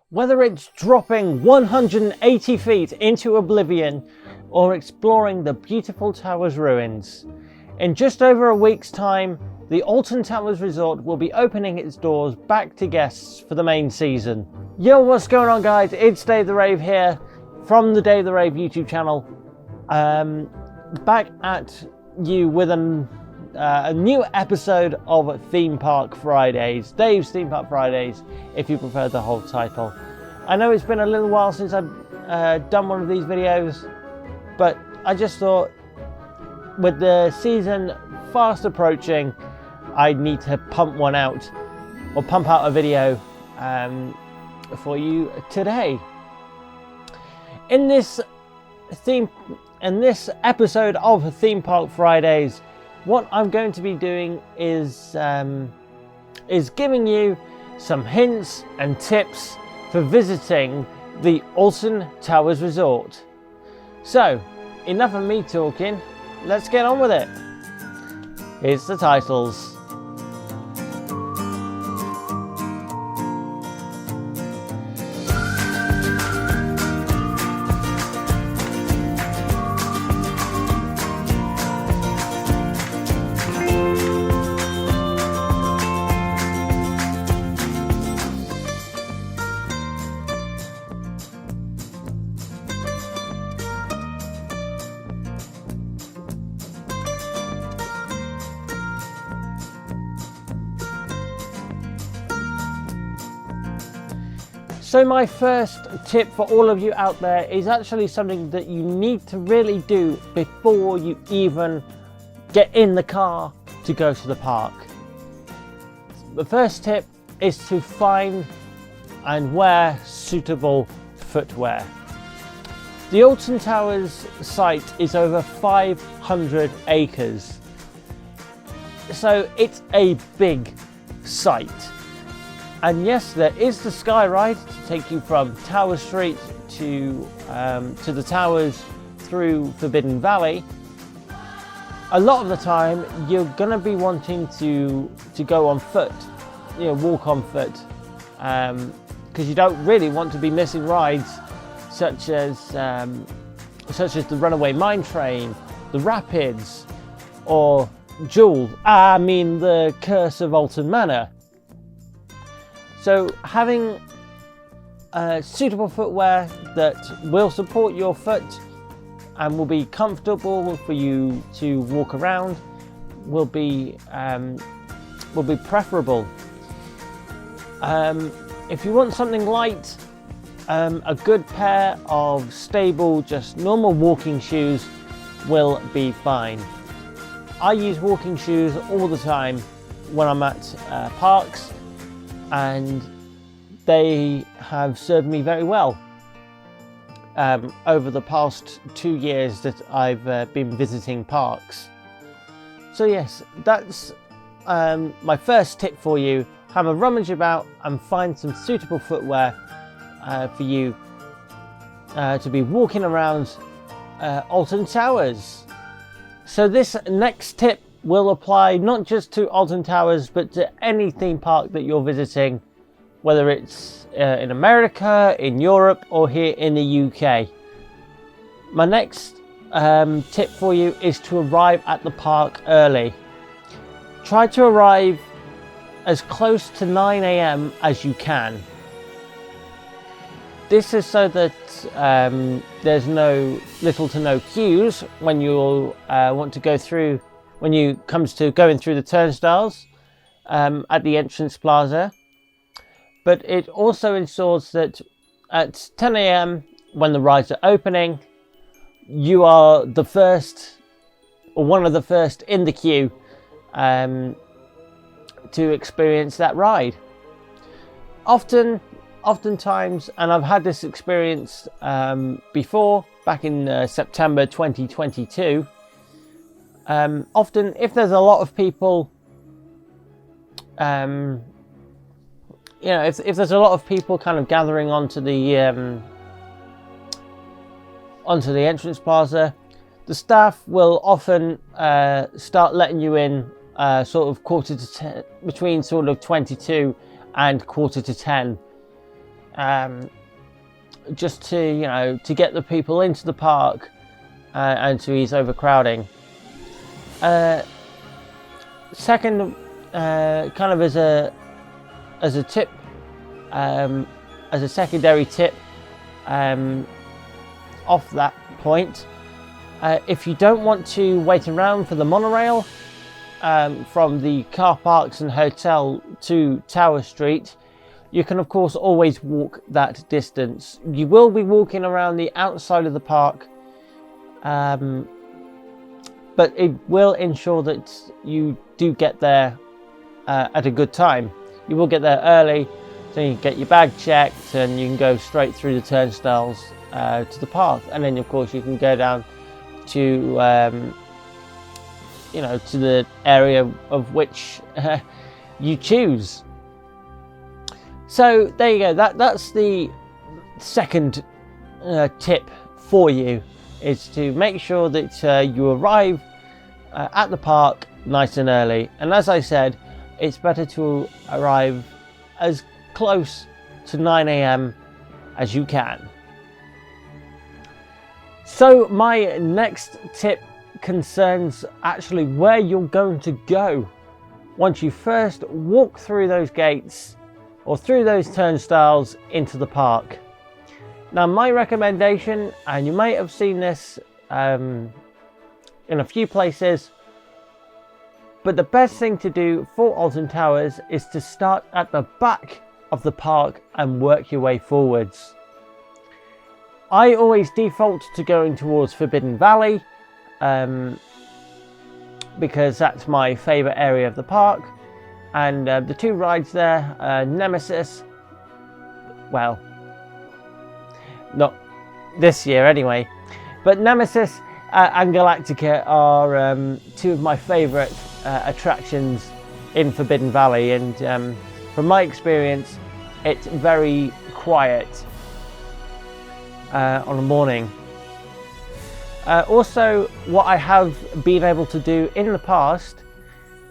Whether it's dropping 180 feet into oblivion or exploring the beautiful Towers ruins, in just over a week's time, the Alton Towers Resort will be opening its doors back to guests for the main season. Yo, what's going on guys? It's Dave the Rave here from the Dave the Rave YouTube channel. Back at you with a new episode of Theme Park Fridays, Dave's Theme Park Fridays, if you prefer the whole title. I know it's been a little while since I've done one of these videos, but I just thought with the season fast approaching, I need to pump out a video for you today. In this episode of Theme Park Fridays, what I'm going to be doing is giving you some hints and tips for visiting the Alton Towers Resort. So, enough of me talking, let's get on with it. Here's the titles. So my first tip for all of you out there is actually something that you need to really do before you even get in the car to go to the park. The first tip is to find and wear suitable footwear. The Alton Towers site is over 500 acres, so it's a big site. And yes, there is the Sky Ride to take you from Tower Street to the towers through Forbidden Valley. A lot of the time, you're going to be wanting to go on foot, walk on foot, because you don't really want to be missing rides such as the Runaway Mine Train, the Rapids, or the Curse of Alton Manor. So having suitable footwear that will support your foot and will be comfortable for you to walk around will be preferable. If you want something light, a good pair of stable, just normal walking shoes will be fine. I use walking shoes all the time when I'm at parks, and they have served me very well over the past 2 years that I've been visiting parks. So yes, that's my first tip for you. Have a rummage about and find some suitable footwear for you to be walking around Alton Towers. So this next tip will apply not just to Alton Towers, but to any theme park that you're visiting, whether it's in America, in Europe, or here in the UK. My next tip for you is to arrive at the park early. Try to arrive as close to 9 AM as you can. This is so that there's little to no queues when you want to go through. When you comes to going through the turnstiles at the entrance plaza. But it also ensures that at 10 AM when the rides are opening, you are the first or one of the first in the queue to experience that ride. Oftentimes, and I've had this experience before, back in September 2022, often if there's a lot of people, if there's a lot of people kind of gathering onto the entrance plaza, the staff will often start letting you in sort of between sort of 22 and quarter to 10. just to to get the people into the park and to ease overcrowding. Second, kind of as a tip, as a secondary tip, off that point, if you don't want to wait around for the monorail from the car parks and hotel to Tower Street, you can of course always walk that distance. You will be walking around the outside of the park, but it will ensure that you do get there at a good time. You will get there early, so you can get your bag checked and you can go straight through the turnstiles to the park, and then of course you can go down to to the area of which you choose. So there you go. That's the second tip for you, is to make sure that you arrive at the park nice and early. And as I said, it's better to arrive as close to 9 a.m. as you can. So my next tip concerns actually where you're going to go once you first walk through those gates or through those turnstiles into the park. Now my recommendation, and you may have seen this in a few places, but the best thing to do for Alton Towers is to start at the back of the park and work your way forwards. I always default to going towards Forbidden Valley because that's my favourite area of the park, and the two rides there, Nemesis, well, not this year anyway, but Nemesis and Galactica are two of my favourite attractions in Forbidden Valley, and from my experience it's very quiet on a morning. Also, what I have been able to do in the past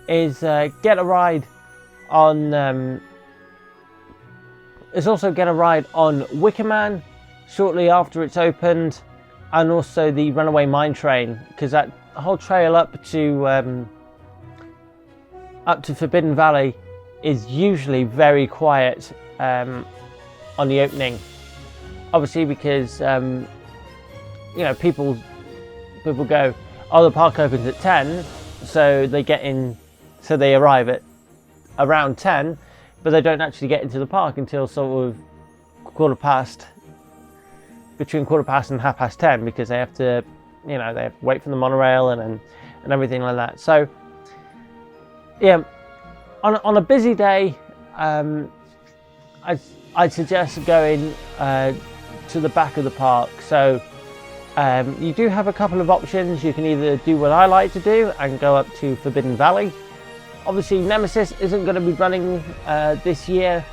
is get a ride on Wicker Man shortly after it's opened, and also the Runaway Mine Train, because that whole trail up to Forbidden Valley is usually very quiet on the opening. Obviously, because people go, oh, the park opens at 10, so they get in, so they arrive at around 10, but they don't actually get into the park until sort of between quarter past and 10:30, because they have to, they have to wait for the monorail and everything like that. So yeah, on a busy day, I'd suggest going to the back of the park. So you do have a couple of options. You can either do what I like to do and go up to Forbidden Valley. Obviously Nemesis isn't going to be running this year,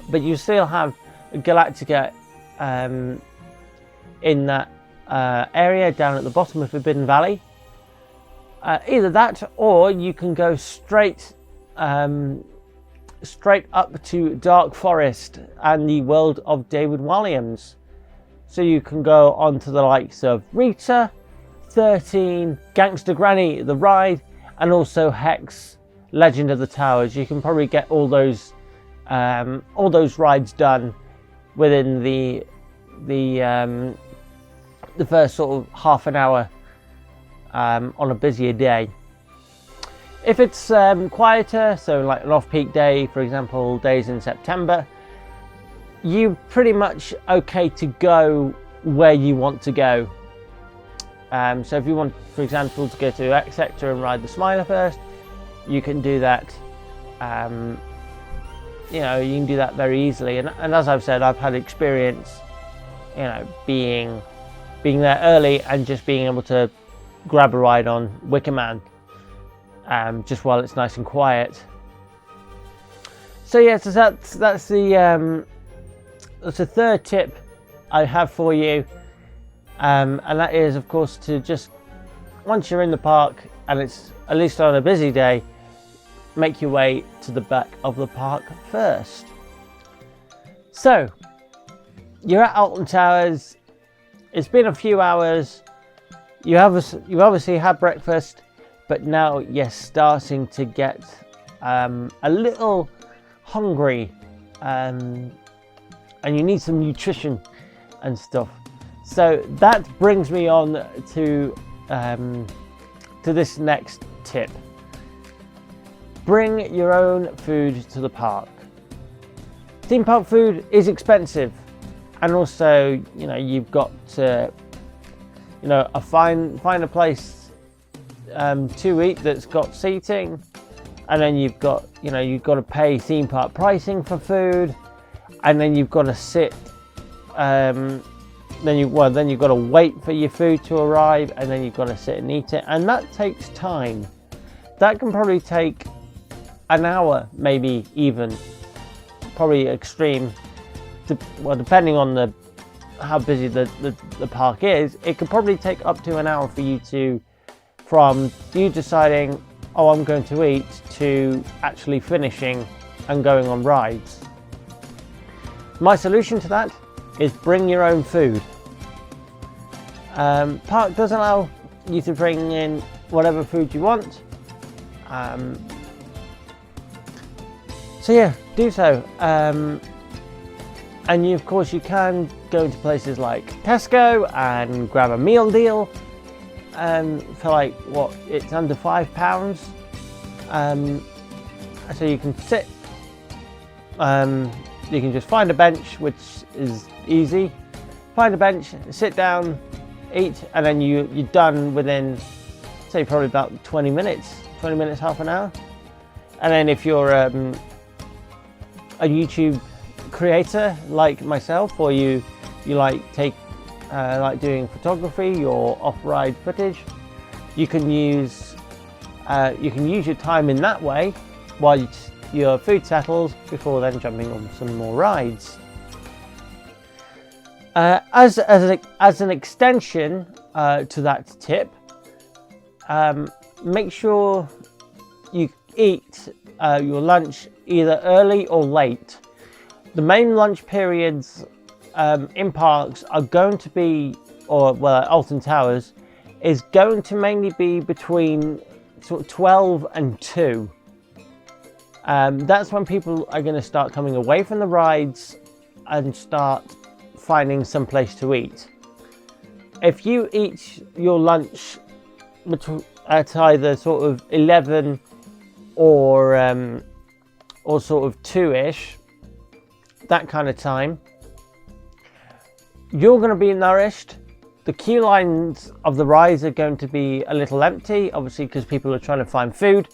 but you still have Galactica in that area down at the bottom of Forbidden Valley. Either that, or you can go straight up to Dark Forest and the world of David Walliams. So you can go on to the likes of Rita, 13, Gangster Granny, the ride, and also Hex, Legend of the Towers. You can probably get all those rides done within the first sort of half an hour on a busier day. If it's quieter, so like an off-peak day, for example, days in September, you're pretty much okay to go where you want to go. So if you want, for example, to go to X Sector and ride the Smiler first, you can do that. You can do that very easily. And as I've said, I've had experience, being there early and just being able to grab a ride on Wicker Man, just while it's nice and quiet. So yeah, so that's the third tip I have for you, and that is, of course, to just, once you're in the park and it's at least on a busy day, make your way to the back of the park first. So you're at Alton Towers. It's been a few hours. You obviously had breakfast, but now you're starting to get a little hungry, and you need some nutrition and stuff. So that brings me on to this next tip. Bring your own food to the park. Theme park food is expensive, and also, you've got to, find a place to eat that's got seating, and then you've got to pay theme park pricing for food, and then you've got to sit. Then you've got to wait for your food to arrive, and then you've got to sit and eat it, and that takes time. That can probably take an hour, maybe even, probably extreme. Depending on how busy the park is, it could probably take up to an hour for you from you deciding, oh, I'm going to eat, to actually finishing and going on rides. My solution to that is bring your own food. Park does allow you to bring in whatever food you want. So yeah, do so. And of course you can go into places like Tesco and grab a meal deal for like, it's under £5. So you can sit, you can just find a bench, which is easy. Find a bench, sit down, eat, and then you're done within, say, probably about 20 minutes, half an hour. And then if you're a YouTube creator like myself, or you like doing photography or off-ride footage, you can use your time in that way while your food settles before then jumping on some more rides. As an extension to that tip, make sure you eat your lunch either early or late. The main lunch periods in parks are going to be, at Alton Towers, is going to mainly be between sort of 12 and 2. That's when people are going to start coming away from the rides and start finding some place to eat. If you eat your lunch at either sort of 11 or sort of 2ish, that kind of time, you're going to be nourished. The queue lines of the rides are going to be a little empty, obviously, because people are trying to find food,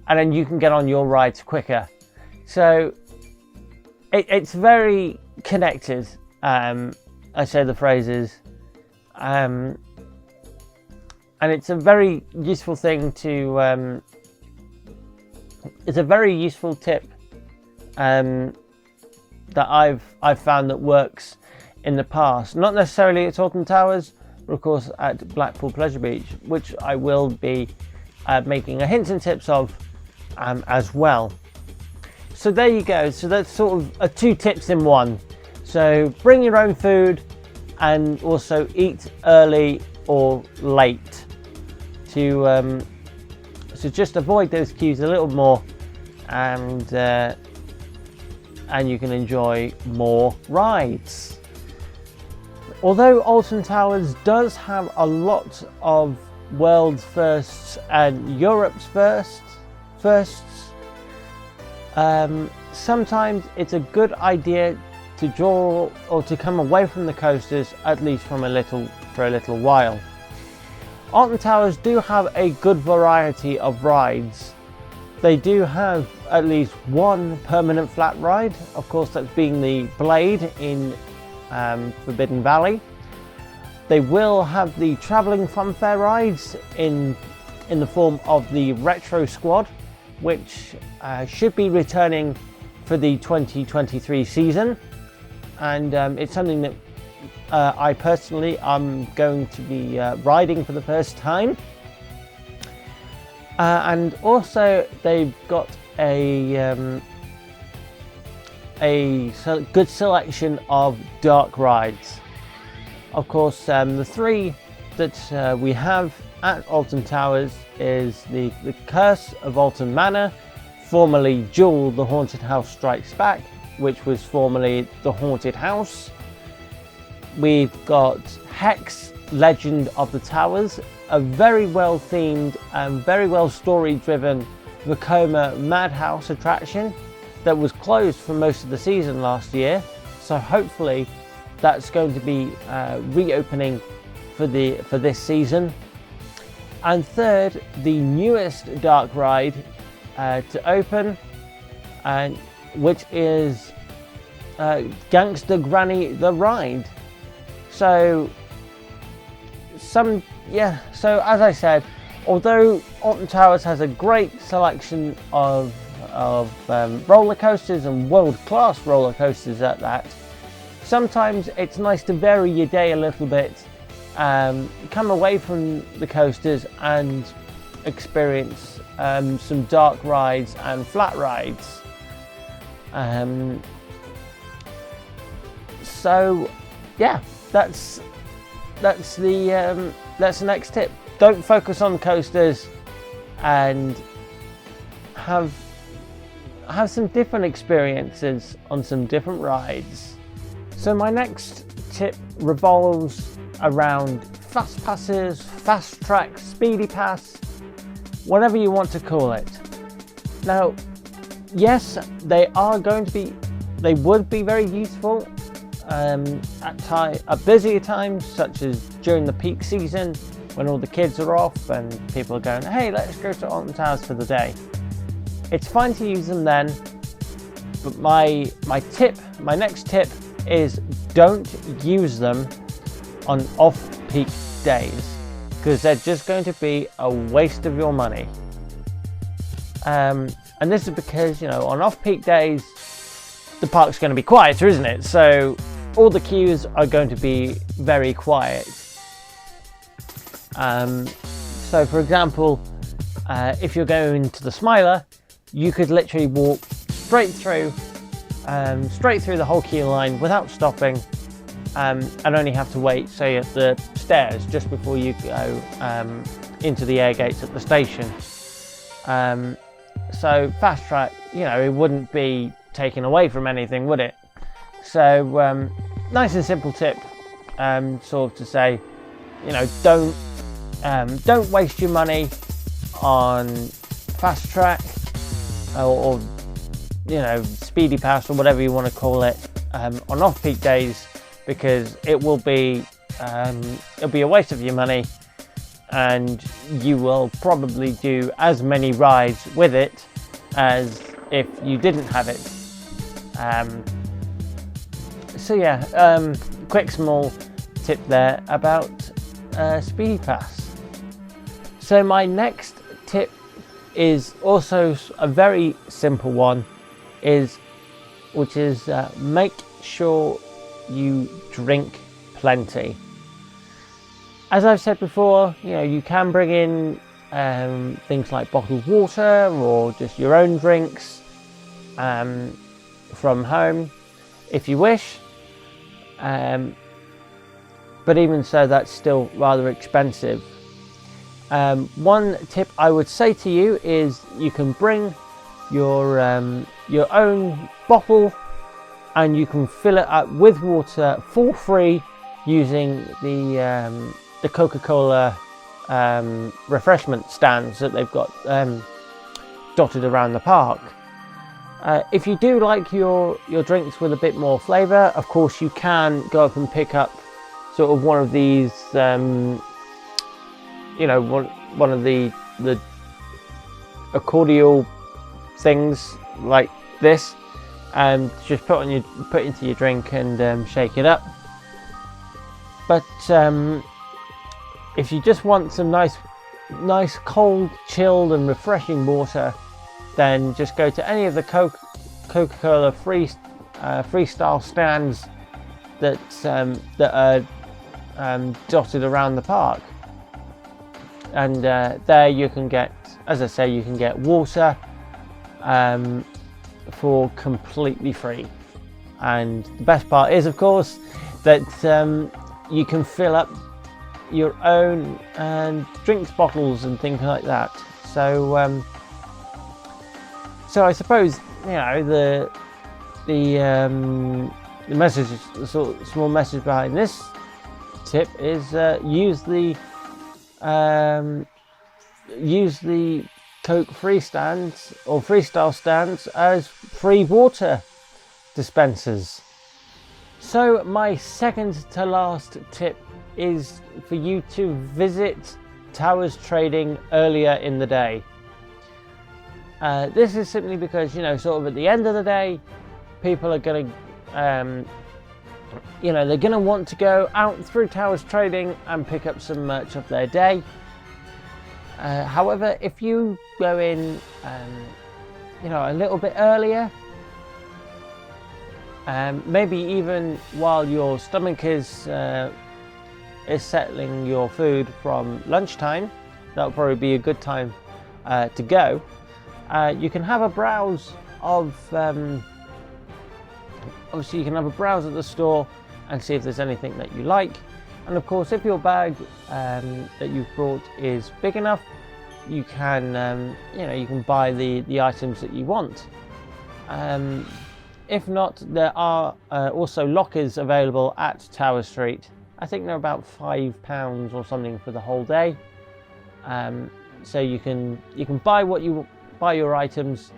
and then you can get on your rides quicker. So it's very connected. I say the phrases, and it's a very useful thing to. It's a very useful tip that I've found that works in the past. Not necessarily at Alton Towers, but of course at Blackpool Pleasure Beach, which I will be making a hints and tips of as well. So there you go. So that's sort of 2 tips in one. So bring your own food, and also eat early or late to just avoid those queues a little more, and you can enjoy more rides. Although Alton Towers does have a lot of world's firsts and Europe's firsts, sometimes it's a good idea to draw or to come away from the coasters, at least for a little while. Alton Towers do have a good variety of rides. They do have at least one permanent flat ride, of course that's being the Blade in Forbidden Valley. They will have the travelling funfair rides in the form of the Retro Squad, which should be returning for the 2023 season, and it's something that I personally am going to be riding for the first time. And also they've got a a good selection of dark rides. Of course, the three that we have at Alton Towers is the Curse of Alton Manor, formerly Jewel the Haunted House Strikes Back, which was formerly the Haunted House. We've got Hex Legend of the Towers, a very well themed and very well story driven Vekoma Madhouse attraction that was closed for most of the season last year, so hopefully that's going to be reopening for this season. And third, the newest dark ride to open, and which is Gangster Granny the Ride. So as I said, although Alton Towers has a great selection of roller coasters and world-class roller coasters at that, sometimes it's nice to vary your day a little bit, come away from the coasters and experience some dark rides and flat rides. So yeah, that's the next tip. Don't focus on coasters and have some different experiences on some different rides. So my next tip revolves around fast passes, fast track, speedy pass, whatever you want to call it. Now, yes, they would be very useful at busier times, such as during the peak season when all the kids are off and people are going, hey, let's go to Alton Towers for the day. It's fine to use them then, but my next tip is don't use them on off-peak days, because they're just going to be a waste of your money. And this is because, on off-peak days, the park's going to be quieter, isn't it? So all the queues are going to be very quiet. So for example, if you're going to the Smiler, you could literally walk straight through the whole queue line without stopping, and only have to wait, say, at the stairs just before you go into the air gates at the station. So fast track, it wouldn't be taken away from anything, would it? So nice and simple tip, sort of to say, don't waste your money on fast track or speedy pass or whatever you want to call it on off-peak days, because it'll be a waste of your money, and you will probably do as many rides with it as if you didn't have it. So yeah, quick small tip there about speedy pass. So my next tip is also a very simple one, which is make sure you drink plenty. As I've said before, you can bring in things like bottled water or just your own drinks from home if you wish, but even so, that's still rather expensive. One tip I would say to you is you can bring your own bottle, and you can fill it up with water for free using the Coca-Cola refreshment stands that they've got dotted around the park. If you do like your drinks with a bit more flavour, of course you can go up and pick up sort of one of these, one of the accordion things like this, and just put into your drink and shake it up. But if you just want some nice cold, chilled and refreshing water, then just go to any of the Coca-Cola freestyle stands that are dotted around the park, and there you can get, as I say, you can get water for completely free. And the best part is, of course, that you can fill up your own drinks bottles and things like that. So so I suppose, you know, the message, the sort of small message behind this tip is use the Coke free stands or freestyle stands as free water dispensers. So my second to last tip is for you to visit Towers Trading earlier in the day. This is simply because, you know, sort of at the end of the day, people are going to, you know, they're going to want to go out through Towers Trading and pick up some merch of their day. However, if you go in, you know, a little bit earlier, maybe even while your stomach is settling your food from lunchtime, that'll probably be a good time to go. You can have a browse of, obviously you can have a browse at the store and see if there's anything that you like. And of course, if your bag that you've brought is big enough, you can, you know, you can buy the items that you want. If not, there are also lockers available at Tower Street. I think they're about £5 or something for the whole day. So you can buy your items,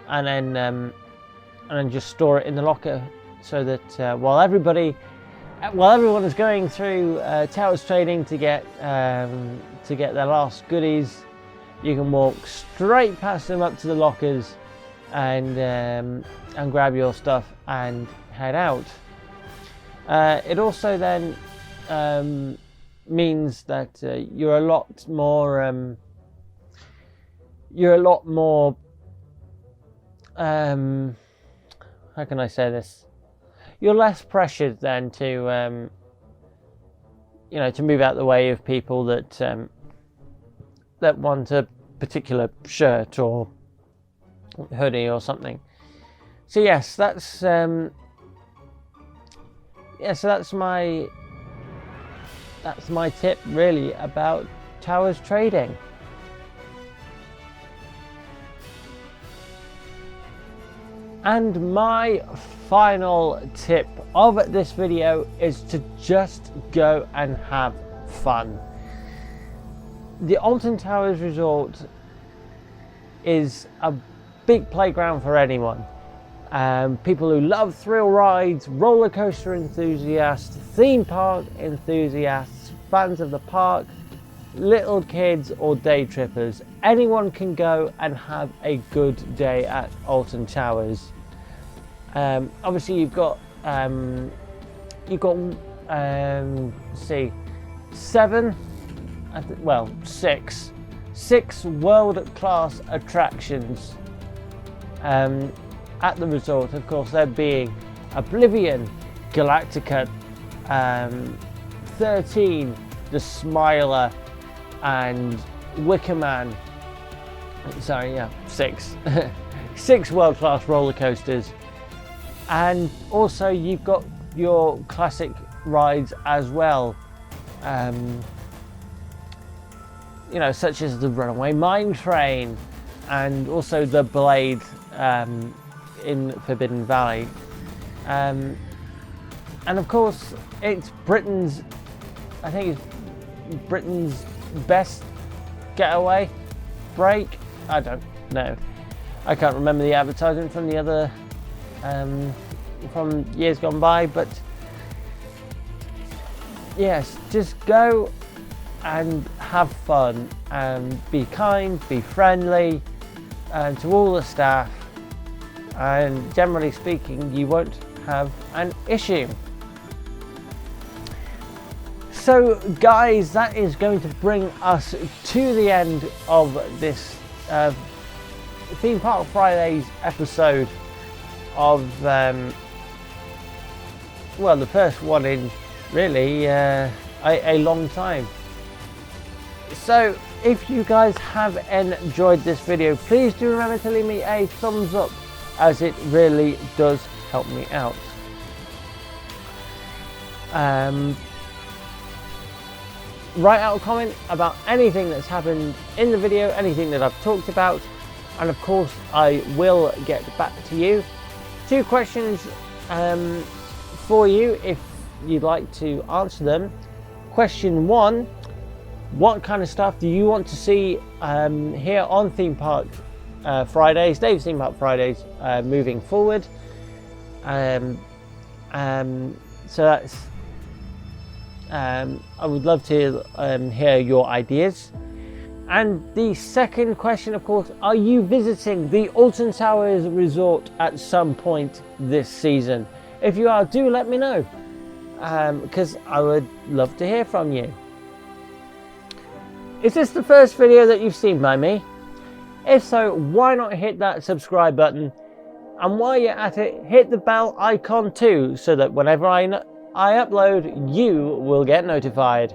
and then just store it in the locker, so that while everyone is going through Towers Trading to get their last goodies, you can walk straight past them up to the lockers and grab your stuff and head out. It also then means that you're a lot more how can I say this? You're less pressured then to you know, to move out the way of people that that want a particular shirt or hoodie or something. So yes, that's so that's my tip really about Towers Trading. And my final tip of this video is to just go and have fun. The Alton Towers Resort is a big playground for anyone. People who love thrill rides, roller coaster enthusiasts, theme park enthusiasts, fans of the park, little kids or day trippers. Anyone can go and have a good day at Alton Towers. Obviously you've got six world-class attractions at the resort. Of course, there being Oblivion, Galactica, 13, the Smiler, and Wicker Man. Sorry, yeah, six. Six world-class roller coasters. And also you've got your classic rides as well, you know, such as the Runaway Mine Train and also the Blade in Forbidden Valley, and of course it's Britain's best getaway break. I don't know, I can't remember the advertisement from the other from years gone by, but yes, just go and have fun and be kind, be friendly to all the staff, and generally speaking you won't have an issue. So guys, that is going to bring us to the end of this Theme Park Fridays episode of well, the first one in really a long time. So if you guys have enjoyed this video, please do remember to leave me a thumbs up, as it really does help me out. Write out a comment about anything that's happened in the video, anything that I've talked about, and of course I will get back to you. 2 questions for you if you'd like to answer them. Question 1, what kind of stuff do you want to see here on Theme Park Fridays, Dave's Theme Park Fridays, moving forward? So that's I would love to hear your ideas. And the second question, of course, are you visiting the Alton Towers Resort at some point this season? If you are, do let me know, because I would love to hear from you. Is this the first video that you've seen by me? If so, why not hit that subscribe button? And while you're at it, hit the bell icon too, so that whenever I upload, you will get notified.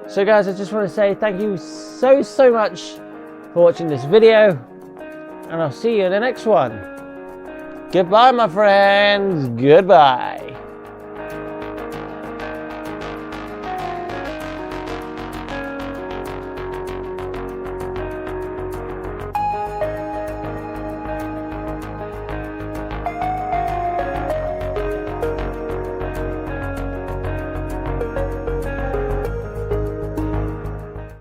So guys, I just want to say thank you so much for watching this video, and I'll see you in the next one. Goodbye, my friends. Goodbye.